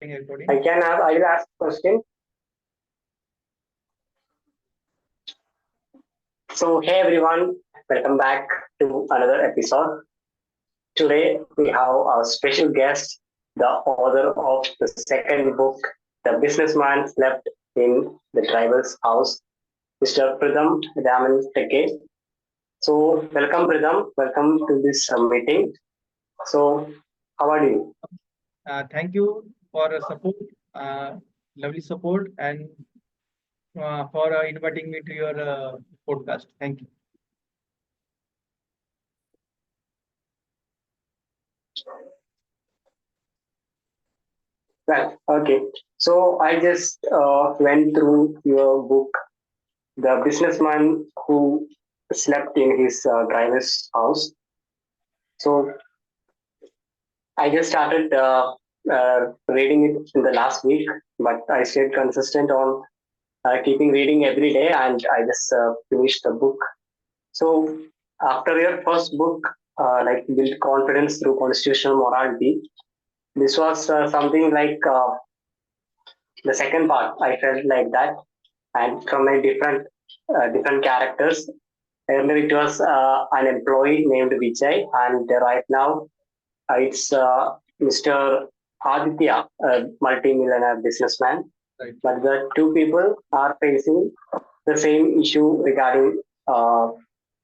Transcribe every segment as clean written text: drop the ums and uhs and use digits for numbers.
I can ask. I will ask question. So, hey everyone, welcome back to another episode. Today we have our special guest, the author of the second book, The Businessman Slept in the Driver's House, Mr. Pritam Ramteke. So, welcome Pritam. Welcome to this meeting. So, how are you? Thank you for support, lovely support, and for inviting me to your podcast. Thank you. Well, okay. So I just went through your book, The Businessman Who Slept in His Driver's House. So I just started reading it in the last week, but I stayed consistent on keeping reading every day, and I just finished the book. So after your first book, like Build Confidence Through Constitutional Morality, this was something like the second part. I felt like that, and from a different characters. Earlier it was an employee named Vijay, and right now it's Mr. Aditya, a multi-millionaire businessman. Right. But the two people are facing the same issue regarding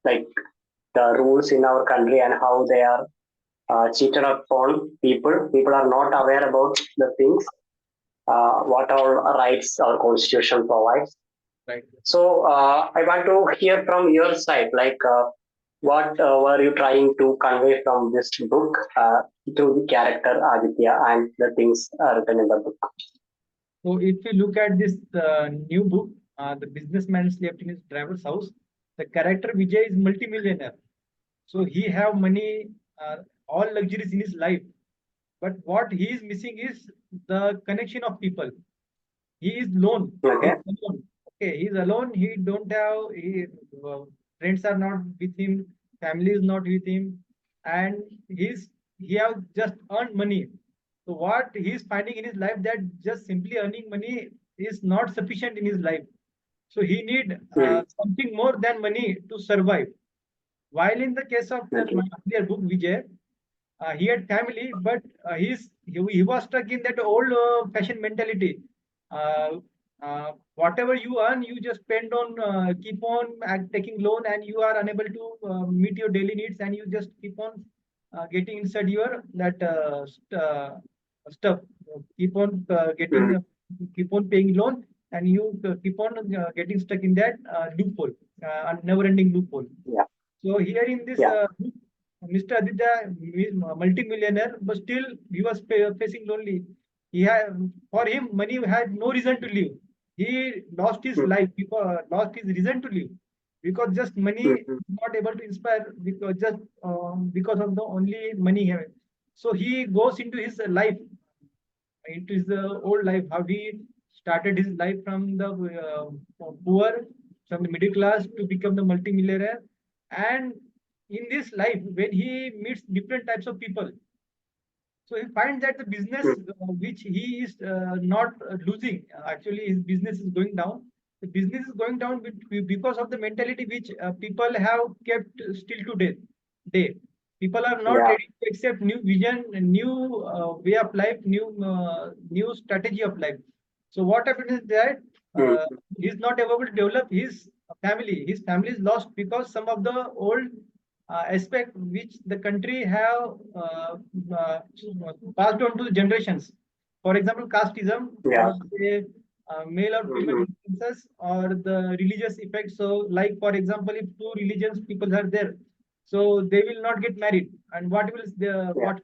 like the rules in our country and how they are cheated upon people. People are not aware about the things, what all rights our constitution provides. Right. So I want to hear from your side, like what were you trying to convey from this book through the character Aditya and the things written in the book? So if you look at this new book, The Businessman Slept in His Driver's House, the character Vijay is multimillionaire. So he have money, all luxuries in his life. But what he is missing is the connection of people. He is alone. Okay. He's alone. Okay, he's alone. He don't have uh, friends are not with him. Family is not with him, and he have just earned money. So what he's finding in his life that just simply earning money is not sufficient in his life. So he need Hmm. something more than money to survive. While in the case of the Okay. earlier book Vijay, he had family, but he was stuck in that old fashion mentality. Uh, Whatever you earn, you just spend on, keep on taking loan, and you are unable to meet your daily needs, and you just keep on getting inside your that stuff. Keep on Hmm. keep on paying loan, and you keep on getting stuck in that loophole, never-ending loophole. Yeah. So here in this Yeah. Mr. Aditya is multi-millionaire, but still he was facing lonely. He had, for him, money had no reason to live. He lost his Hmm. life because lost his reason to live because just money Hmm. is not able to inspire because of the only money he has. So he goes into his life, into his old life, how he started his life from the poor, from the middle class to become the multimillionaire. And in this life, when he meets different types of people, so he finds that the business Hmm. which he is not losing, actually his business is going down. The business is going down because of the mentality which people have kept still today. Day. People are not Yeah. ready to accept new vision, new way of life, new strategy of life. So what happens is that Hmm. he's not able to develop his family. His family is lost because some of the old aspect which the country have uh, passed on to the generations. For example, casteism Yeah. or say male or female Hmm. differences or the religious effects. So, like for example, if two religions people are there, so they will not get married, and Yeah. what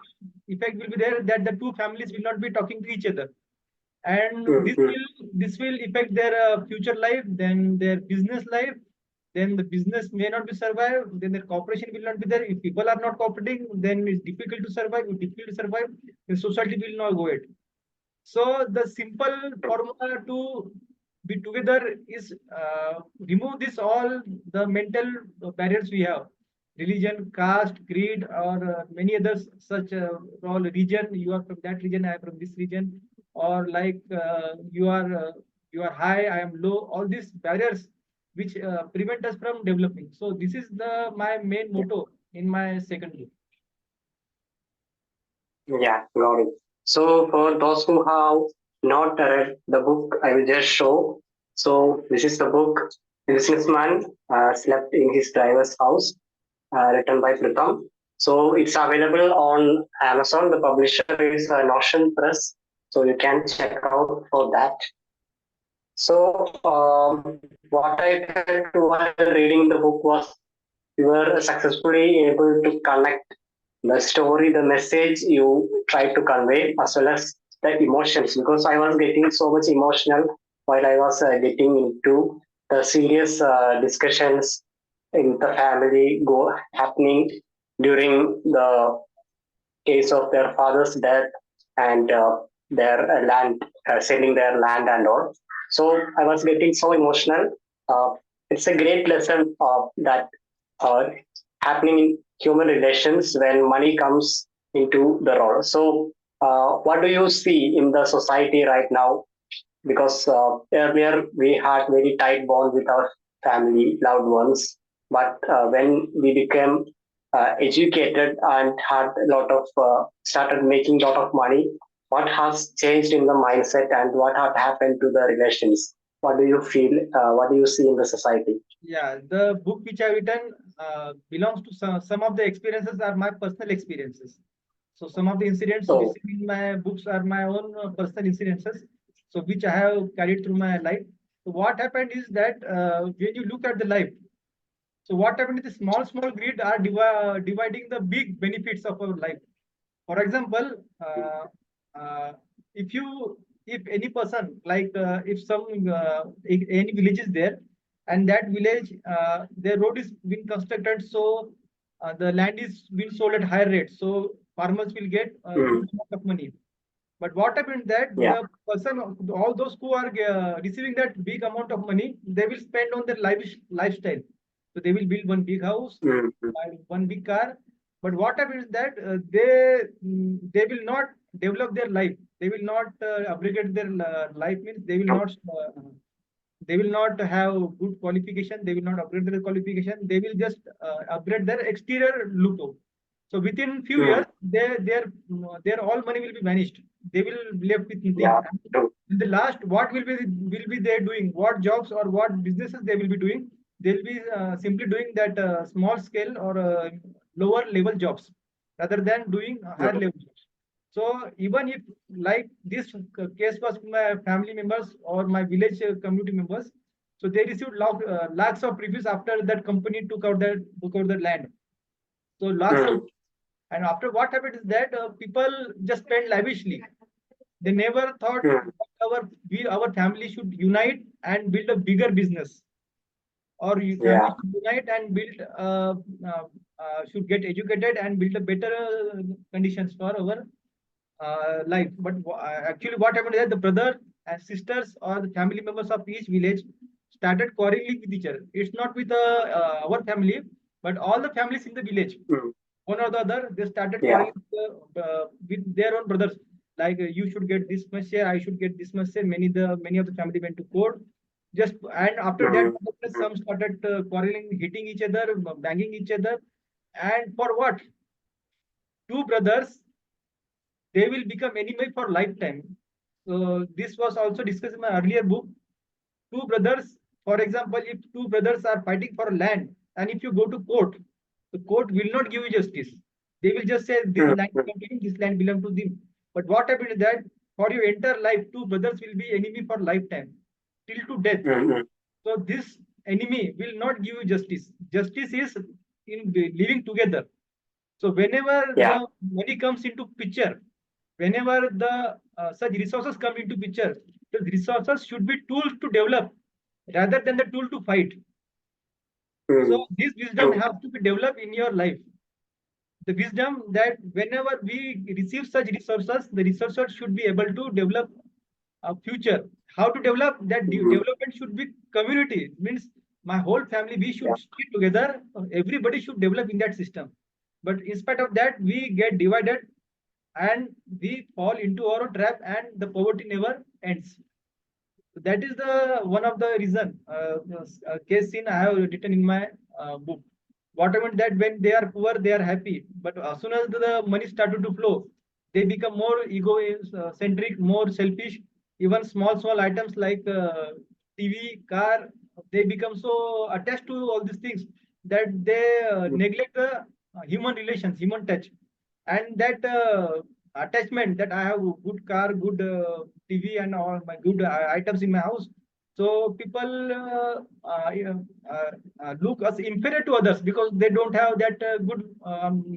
effect will be there that the two families will not be talking to each other, and Hmm. Hmm. this will affect their future life, then their business life, then the business may not be survive, then their cooperation will not be there. If people are not cooperating, then it's difficult to survive. If difficult to survive, the society will not go it. So the simple formula to be together is remove this all the mental barriers we have, religion, caste, creed, or many others such all region. You are from that region, I am from this region. or like you are high, I am low. All these barriers which prevent us from developing. So this is the my main motto in my second book. Yeah, got it. So for those who have not read the book, I will just show. So this is the book. The businessman slept in his driver's house, written by Pritam. So it's available on Amazon. The publisher is Notion Press. So you can check out for that. So what I felt while reading the book was you were successfully able to connect the story, the message you try to convey, as well as the emotions. Because I was getting so much emotional while I was getting into the serious discussions in the family go happening during the case of their father's death and their land, selling their land and all. So I was getting so emotional. Uh, it's a great lesson that uh, happening in human relations when money comes into the role. So, what do you see in the society right now? Because earlier we had very tight bond with our family, loved ones, but when we became educated and had a lot of started making a lot of money, what has changed in the mindset and what had happened to the relations? What do you feel? What do you see in the society? Yeah, the book which I've written belongs to some of the experiences are my personal experiences. So some of the incidents So, listed in my books are my own personal incidences, so which I have carried through my life. So what happened is that when you look at the life, so what happened is the small grid are dividing the big benefits of our life. For example, if you if any person like if some any village is there, and that village their road is being constructed, so the land is being sold at higher rate, so farmers will get a mm, good amount of money. But what happened that yeah, the person, all those who are receiving that big amount of money, they will spend on their lifestyle. So they will build one big house, mm, mm, buy one big car. But what happens is that they will not develop their life. They will not upgrade their life, means they will not have good qualification. They will not upgrade their qualification. They will just upgrade their exterior look. So within few mm, years, their all money will be vanished. They will be left with nothing. yeah, true, In the last, what will be they doing? What jobs or what businesses they will be doing? They'll be simply doing that small scale or lower level jobs rather than doing higher mm, level jobs. So even if like this case was my family members or my village community members, so they received lakhs of reviews after that company took out the land. So lakhs of, mm, and after what happened is that people just spend lavishly. They never thought mm, our family should unite and build a bigger business, or your family yeah, should unite and build should get educated and build a better conditions for our life. But actually, what happened is that the brother and sisters or the family members of each village started quarreling with each other. It's not with our family, but all the families in the village, mm, one or the other, they started yeah, quarreling with their own brothers. Like you should get this much share, I should get this much share. Many of the family went to court. Just and after that, mm, mm, some started quarreling, hitting each other, banging each other, and for what? Two brothers, they will become enemy for lifetime. So this was also discussed in my earlier book. Two brothers, for example, if two brothers are fighting for land, and if you go to court, the court will not give you justice. They will just say this mm, land mm, belongs to him, this land belongs to them. But what happened is that for your entire life, two brothers will be enemy for lifetime, till to death. mm, mm, So this enemy will not give you justice. Justice is in living together. So whenever yeah, the money comes into picture, whenever the such resources come into picture, the resources should be tools to develop rather than the tool to fight. So mm, this wisdom true, has to be developed in your life. The wisdom that whenever we receive such resources, the resources should be able to develop a future. How to develop that mm, development should be community. Means my whole family, we yeah, should stay together. Everybody should develop in that system. But in spite of that, we get divided, and we fall into our trap, and the poverty never ends. That is the one of the reason case scene I have written in my book. What I meant that when they are poor, they are happy, but as soon as the money started to flow, they become more ego centric, more selfish. Even small items like TV, car, they become so attached to all these things that they neglect the human relations, human touch, and that attachment that I have good car, good TV, and all my good items in my house. So people look as inferior to others because they don't have that good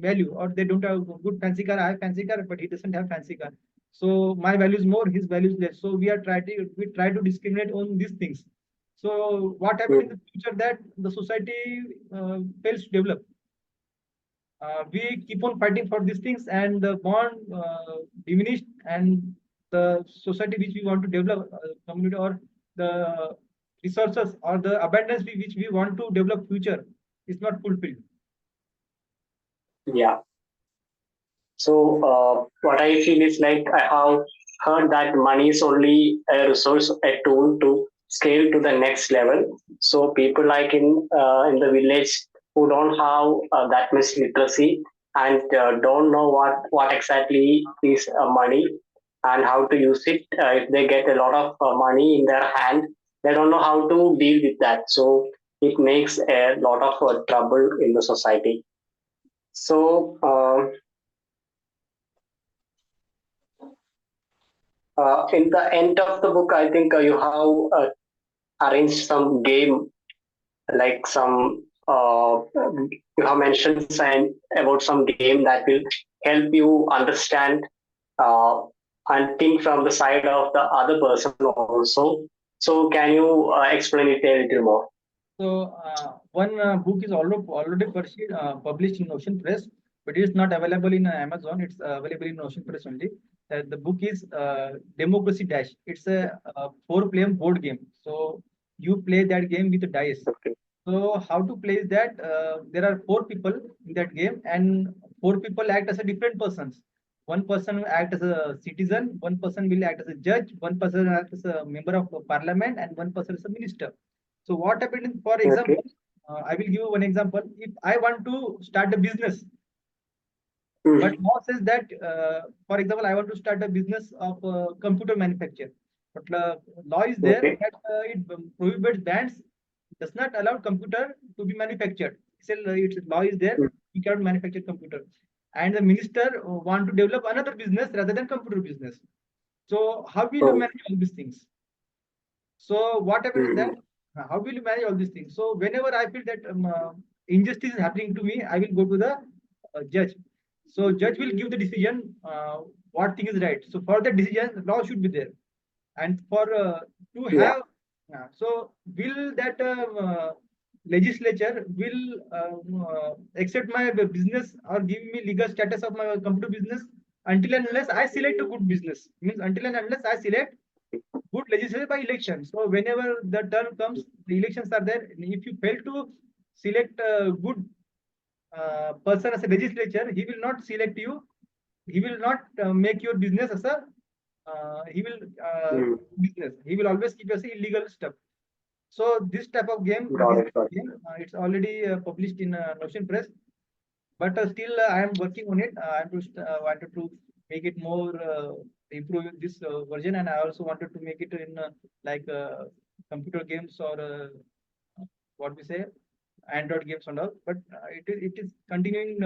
value, or they don't have good fancy car. I have fancy car, but he doesn't have fancy car. So my value is more, his value is less. So we try to discriminate on these things. So what happened in the future that the society fails to develop. We keep on fighting for these things, and the bond diminished, and the society which we want to develop, community, or the resources or the abundance which we want to develop future is not fulfilled. Yeah. So what I feel is like I have heard that money is only a resource, a tool to scale to the next level. So people like in the village who don't have that much literacy and don't know what exactly is money and how to use it. If they get a lot of money in their hand, they don't know how to deal with that. So it makes a lot of trouble in the society. So. In the end of the book, I think you have arranged some game, like some you have mentioned about some game that will help you understand uh, and think from the side of the other person also. So can you explain it a little more? So one book is already published in Ocean Press, but it is not available in Amazon. It's available in Ocean Press only. The book is Democracy Dash. It's a four-player board game. So you play that game with dice. Okay. So how to play is that there are four people in that game, and four people act as a different persons. One person will act as a citizen, one person will act as a judge, one person will act as a member of parliament, and one person is a minister. So what happened, for Okay. example, I will give you one example. If I want to start a business, but Hmm. law says that, for example, I want to start a business of computer manufacture. But law is there Okay. that it prohibits bans, does not allow computer to be manufactured. Still, its law is there. Hmm. You cannot manufacture computer. And the minister want to develop another business rather than computer business. So how will you Oh. manage all these things? So what happened is that Hmm. how will you manage all these things? So whenever I feel that injustice is happening to me, I will go to the judge. So judge will give the decision what thing is right. So for the decision, law should be there, and for to Yeah. have so will that legislature will accept my business or give me legal status of my computer business until and unless I select a good business, means until and unless I select good legislature by election. So whenever the term comes, the elections are there. If you fail to select a good person as a legislature, he will not select you. He will not make your business as a he will Hmm. business. He will always keep as a illegal stuff. So this type of game, Got it. Got it. it's already published in Notion Press, but still I am working on it. I just wanted to make it more improve this version, and I also wanted to make it in like computer games or what we say Android games and all. But it is continuing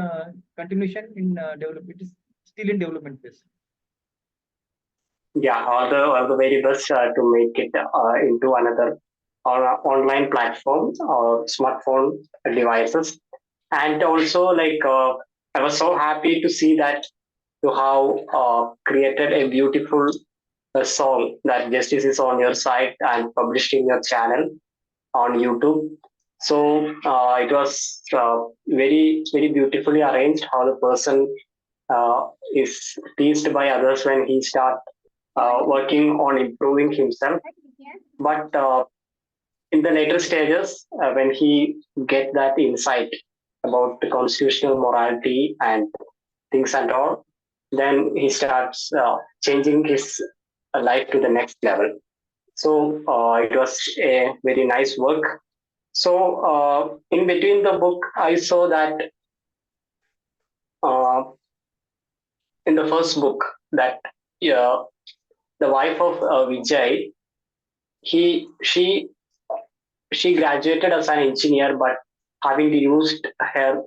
continuation in develop. It is still in development phase. Yeah, all the very best to make it into another online platform or smartphone devices. And also, like, I was so happy to see that you have created a beautiful song that Justice is on your site and published in your channel on YouTube. So it was very beautifully arranged how the person is teased by others when he start working on improving himself. But in the later stages, when he get that insight about the constitutional morality and things and all, then he starts changing his life to the next level. So it was a very nice work. So in between the book, I saw that uh, in the first book that uh, the wife of Vijay, he she graduated as an engineer, but having used her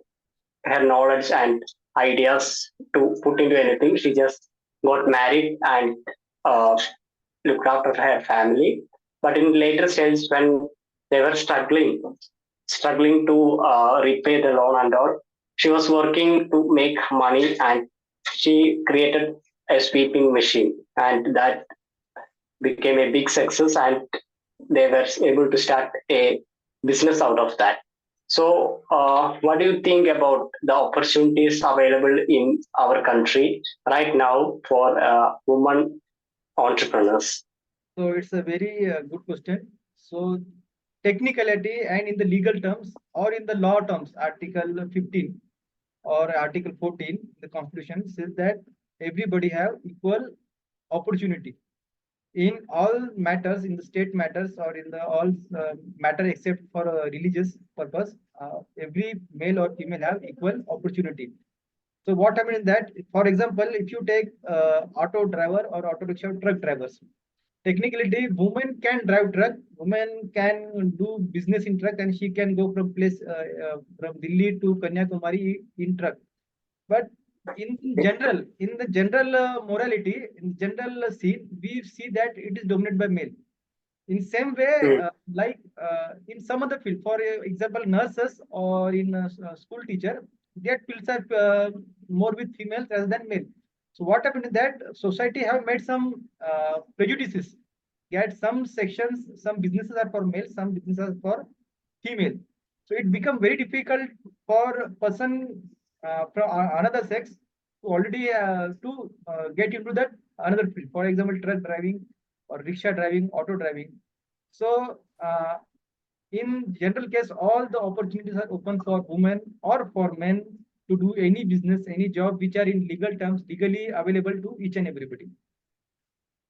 knowledge and ideas to put into anything, she just got married and uh, looked after her family. But in later stages, when they were struggling to repay the loan and all, she was working to make money, and she created a sweeping machine, and that became a big success, and they were able to start a business out of that. So, what do you think about the opportunities available in our country right now for women entrepreneurs? So it's a very good question. So technicality and in the legal terms or in the law terms, Article 15 or Article 14, the Constitution says that everybody have equal opportunity in all matters, in the state matters or in the all matter except for a religious purpose. Every male or female have equal opportunity. So what I mean is that, for example, if you take auto driver or auto rickshaw truck drivers, technically woman can drive truck, woman can do business in truck, and she can go from place from Delhi to Kanyakumari in truck. But in the general morality, in general scene, we see that it is dominated by male. In same way, Mm, in some other field, for example, nurses or in school teacher, their fields are more with females rather than male. So what happened is that society have made some prejudices. Yet some sections, some businesses are for male, some businesses are for female. So it become very difficult for a person from another sex to already get into that another field. For example, truck driving or rickshaw driving, auto driving. So, in general case, all the opportunities are open for women or for men to do any business, any job which are in legal terms, legally available to each and everybody.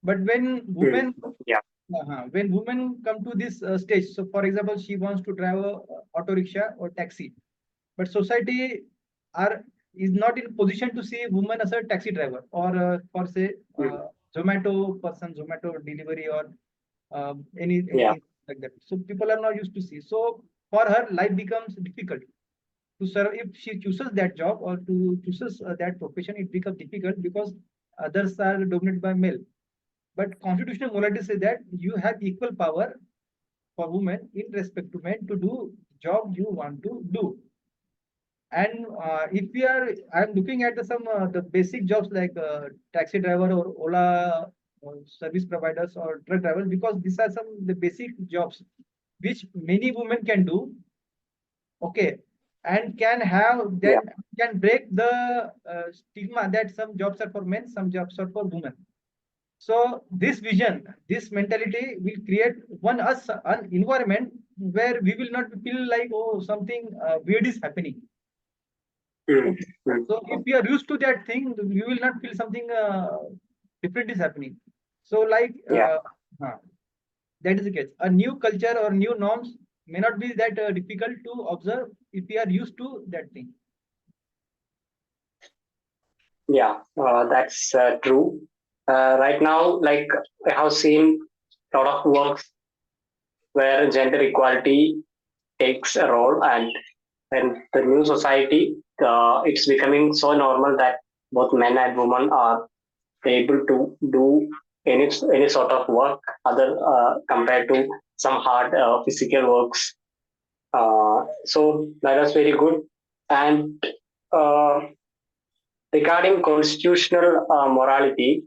But mm, yeah, when women come to this stage, so for example, she wants to drive a auto rickshaw or taxi, but society are is not in position to see women as a taxi driver or for say mm, Zomato person, Zomato delivery or yeah, anything like that. So people are not used to see. So for her, life becomes difficult to serve. If she chooses that job or to chooses that profession, it becomes difficult because others are dominated by male. But constitutional morality says that you have equal power for women in respect to men to do job you want to do. And if we are, I'm looking at some the basic jobs like taxi driver or Ola service providers or truck drivers because these are some the basic jobs which many women can do. Okay, and can have yeah, then can break the stigma that some jobs are for men, some jobs are for women. So this vision, this mentality will create an environment where we will not feel like oh something weird is happening. mm, Okay. mm, So if we are used to that thing, we will not feel something different is happening. So yeah, uh, that is the case. A new culture or new norms may not be that difficult to observe if we are used to that thing. yeah. That's true. Right now, like I have seen a lot of works where gender equality takes a role, and the new society, it's becoming so normal that both men and women are able to do any sort of work other compared to some hard physical works. So that was very good. And uh, regarding constitutional morality,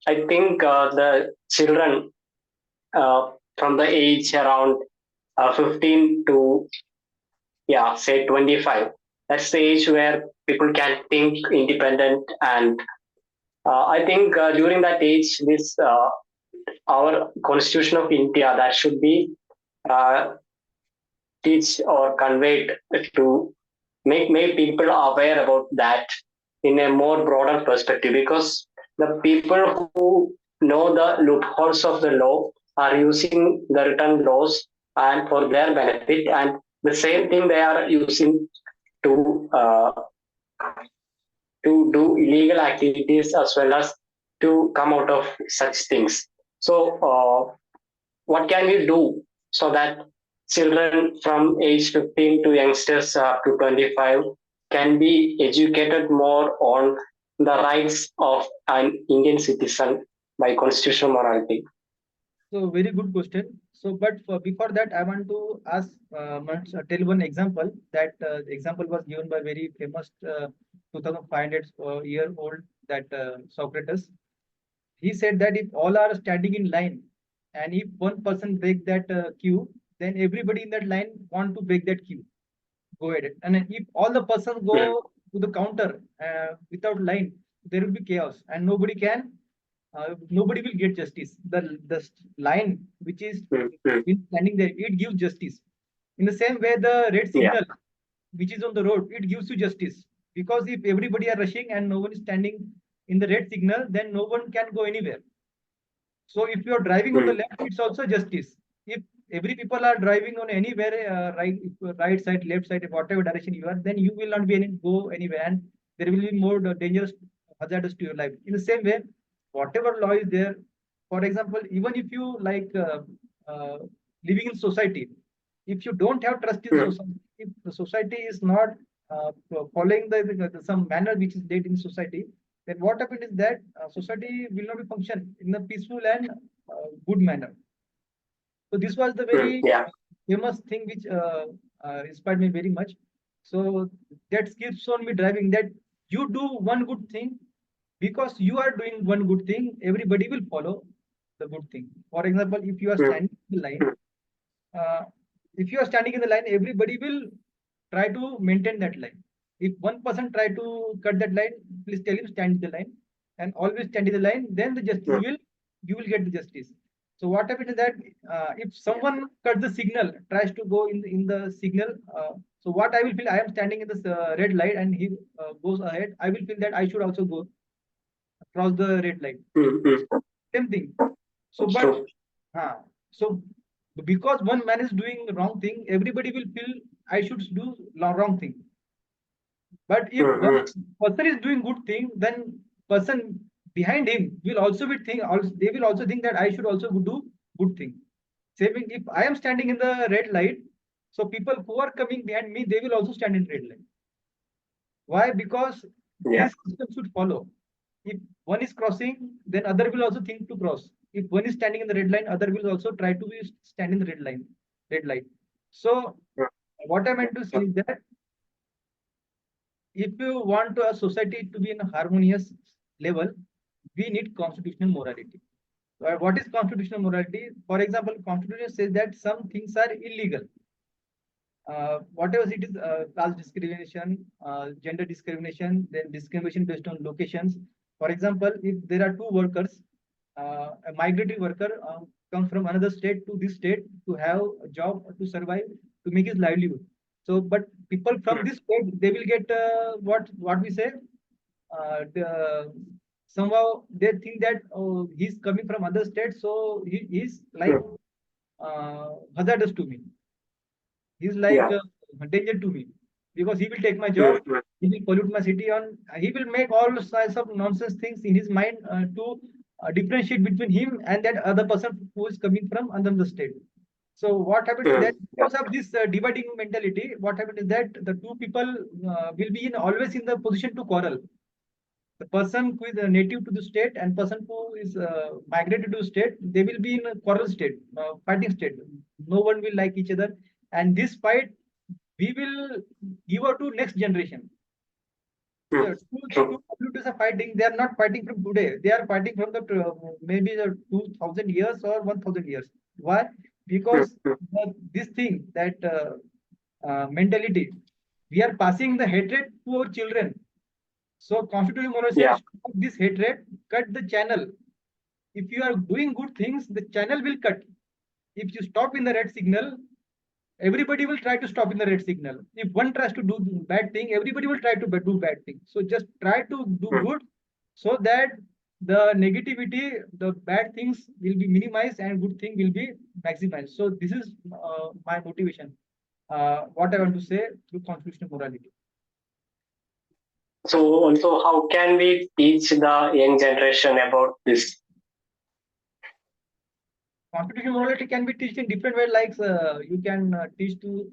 I think the children from the age around 15 to say 25, that's the age where people can think independent, and I think during that age, this our constitution of India that should be uh, teach or conveyed to make people aware about that, in a more broader perspective, because the people who know the loopholes of the law are using the written laws and for their benefit, and the same thing they are using to to do illegal activities as well as to come out of such things. So what can we do so that children from age 15 to youngsters up to 25 can be educated more on the rights of an Indian citizen by constitutional morality? So very good question. So, but before that, I want to ask, tell one example. That example was given by very famous 2500 year old, that Socrates. He said that if all are standing in line, and if one person break that queue, then everybody in that line want to break that queue. Go ahead. And then if all the persons Mm, go to the counter without line, there will be chaos, and nobody will get justice. The line which is mm, mm. been standing there, it gives justice. In the same way, the red Yeah. signal which is on the road, it gives you justice. Because if everybody are rushing and no one is standing in the red signal, then no one can go anywhere. So if you are driving on the Mm, left, it's also justice. If every people are driving on anywhere, right side, left side, whatever direction you are, then you will not be go anywhere, and there will be more dangerous hazardous to your life. In the same way, whatever law is there, for example, even if you uh, living in society, if you don't have trust in mm, society, if the society is not following some manner which is laid in society, then what happened is that society will not be function in a peaceful and good manner. So this was the mm. very Yeah. famous thing which inspired me very much. So that keeps on me driving, that you do one good thing, because you are doing one good thing, everybody will follow the good thing. For example, if you are Mm, standing in the line, mm, uh, if you are standing in the line, everybody will try to maintain that line. If one person try to cut that line, please tell him stand in the line, and always stand in the line. Then the justice mm. will, you will get the justice. So what happens is that if someone cut the signal, tries to go in the signal, so what I will feel, I am standing in this red light and he goes ahead. I will feel that I should also go across the red light. Mm, mm. Same thing. So, It's but true. so because one man is doing wrong thing, everybody will feel I should do wrong thing. But if Mm, one mm. person is doing good thing, then person behind him will also be think. Also, they will also think that I should also do good thing. Saving, if I am standing in the red light, so people who are coming behind me, they will also stand in red light. Why? Because Yeah. this system should follow. If one is crossing, then other will also think to cross. If one is standing in the red line, other will also try to stand in the red light. So Mm, what I meant to say is that if you want a society to be in a harmonious level, we need constitutional morality. What is constitutional morality? For example, constitution says that some things are illegal. Whatever it is, class discrimination, gender discrimination, then discrimination based on locations. For example, if there are two workers, a migratory worker comes from another state to this state to have a job to survive, to make his livelihood. So, but people from mm. this state, they will get what we say. Somehow they think that, oh, he's coming from other state, so he is like Mm. hazardous to me. He's like Yeah. a danger to me, because he will take my Mm, job, mm. he will pollute my city, on he will make all kinds of nonsense things in his mind to differentiate between him and that other person who is coming from another state. So what happened is that Mm. Yeah. because of this dividing mentality, what happened is that the two people will be in always in the position to quarrel. The person who is a native to the state and person who is migrated to the state, they will be in a quarrel state, fighting state. No one will like each other, and this fight we will give out to next generation. Mm. So two True. communities are fighting. They are not fighting from today. They are fighting from the maybe the 2000 years or 1000 years. Why? Mm, Because mm. this thing, that mentality, we are passing the hatred to our children. So constitutional monarchy Yeah. says, stop this hatred, cut the channel. If you are doing good things, the channel will cut. If you stop in the red signal, everybody will try to stop in the red signal. If one tries to do bad thing, everybody will try to do bad thing. So just try to do mm. good, so that the negativity, the bad things will be minimized and good thing will be maximized. So this is my motivation. What I want to say through constitutional morality. So also, how can we teach the young generation about this? Constitutional morality can be taught in different way. Like you can teach to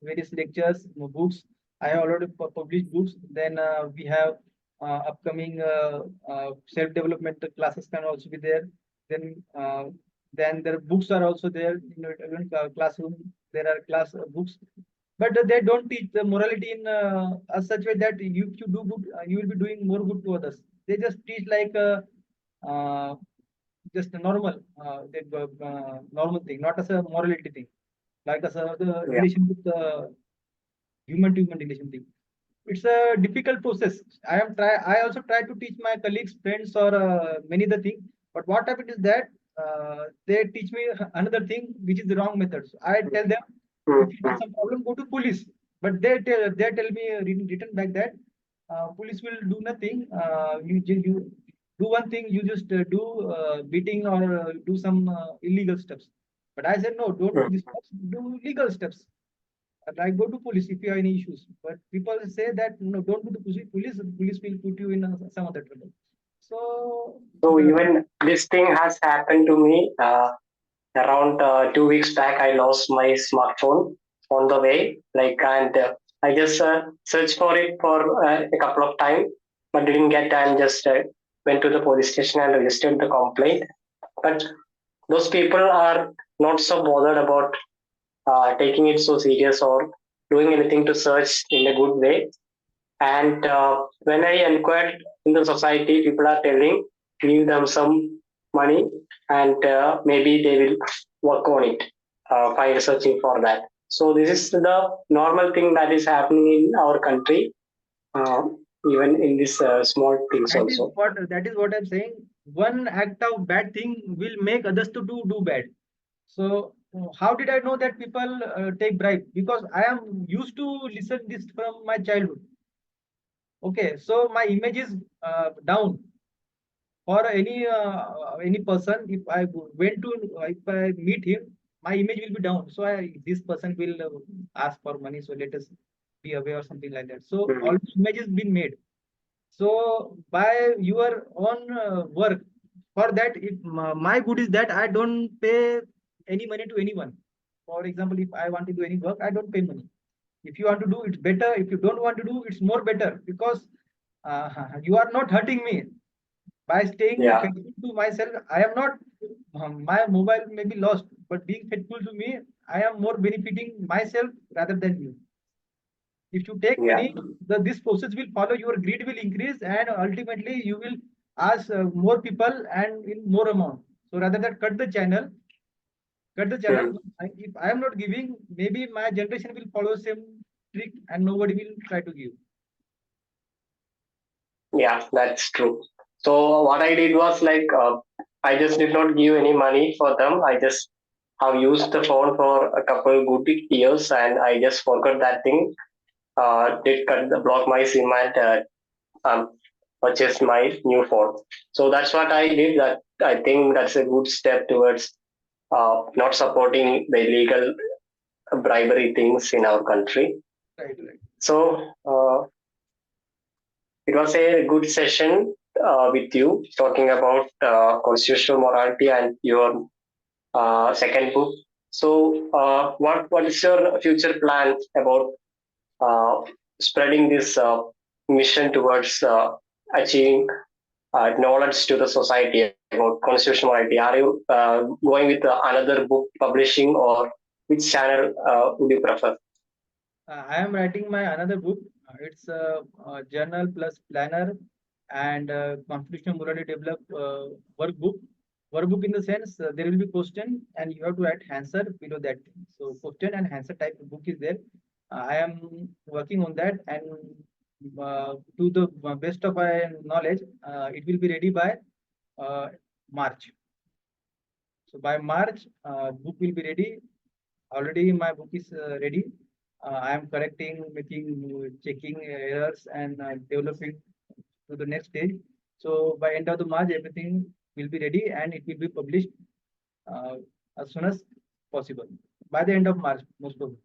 various lectures, books. I have already published books. Then we have upcoming self-development classes can also be there. Then then their books are also there. Even classroom there are class books, but they don't teach the morality in a such way that if you do good, you will be doing more good to others. They just teach like. Uh, just a normal normal thing, not as a morality thing, like as a the Yeah. relation with human to human relation thing. It's a difficult process. I also try to teach my colleagues, friends, or many other things. But what happened is that they teach me another thing which is the wrong method. So I tell them, Mm, if you have mm. some problem, go to police. But they tell me written back that police will do nothing. You do one thing, you just do beating or do some illegal steps. But I said no, don't do Mm. these steps. Do legal steps. Like go to police if you have any issues. But people say that no, don't go to police. Police will put you in some other trouble. So So the even this thing has happened to me. Around 2 weeks back, I lost my smartphone on the way. Like, and I just searched for it for a couple of times, but didn't get time. Just went to the police station and registered the complaint. But those people are not so bothered about taking it so serious or doing anything to search in a good way. And when I inquired in the society, people are telling, give them some money and maybe they will work on it, find searching for that. So this is the normal thing that is happening in our country, uh, even in these small things also. that is what I'm saying. One act of bad thing will make others to do bad. So how did I know that people take bribe? Because I am used to listen this from my childhood. Okay, so my image is down for any person. If I went to if I meet him, my image will be down. So this person will ask for money, so let us be aware or something like that. So all Mhm. the images been made. So by your own work, for that, if my good is that I don't pay any money to anyone. For example, if I want to do any work, I don't pay money. If you want to do, it's better. If you don't want to do, it's more better, because you are not hurting me by staying Yeah, faithful to myself. I am not, my mobile may be lost, but being faithful to me, I am more benefiting myself rather than you. If you take yeah, money, this process will follow, your greed will increase, and ultimately you will ask more people and in more amount. So rather than cut the channel. mm. If I am not giving, maybe my generation will follow same trick and nobody will try to give. Yeah, that's true. So what I did was like I just did not give any money for them. I just have used the phone for a couple good years, and I just forgot that thing. Did cut the block my SIM and purchased my new phone. So that's what I did. That I think that's a good step towards not supporting the illegal bribery things in our country. Right, right. So it was a good session with you talking about constitutional morality and your second book. So, what is your future plan about uh, spreading this mission towards achieving knowledge to the society about constitutional morality? Are you going with another book publishing, or which channel would you prefer? I am writing my another book. It's a journal plus planner and constitutional morality develop workbook. Workbook in the sense there will be question and you have to write answer below that. So question and answer type of book is there. I am working on that, and to the best of my knowledge, it will be ready by uh, March. So by March, book will be ready. already my book is ready. I am correcting, making, checking errors, and developing to the next stage. So by end of the March, everything will be ready and it will be published uh, as soon as possible by the end of March, most probably.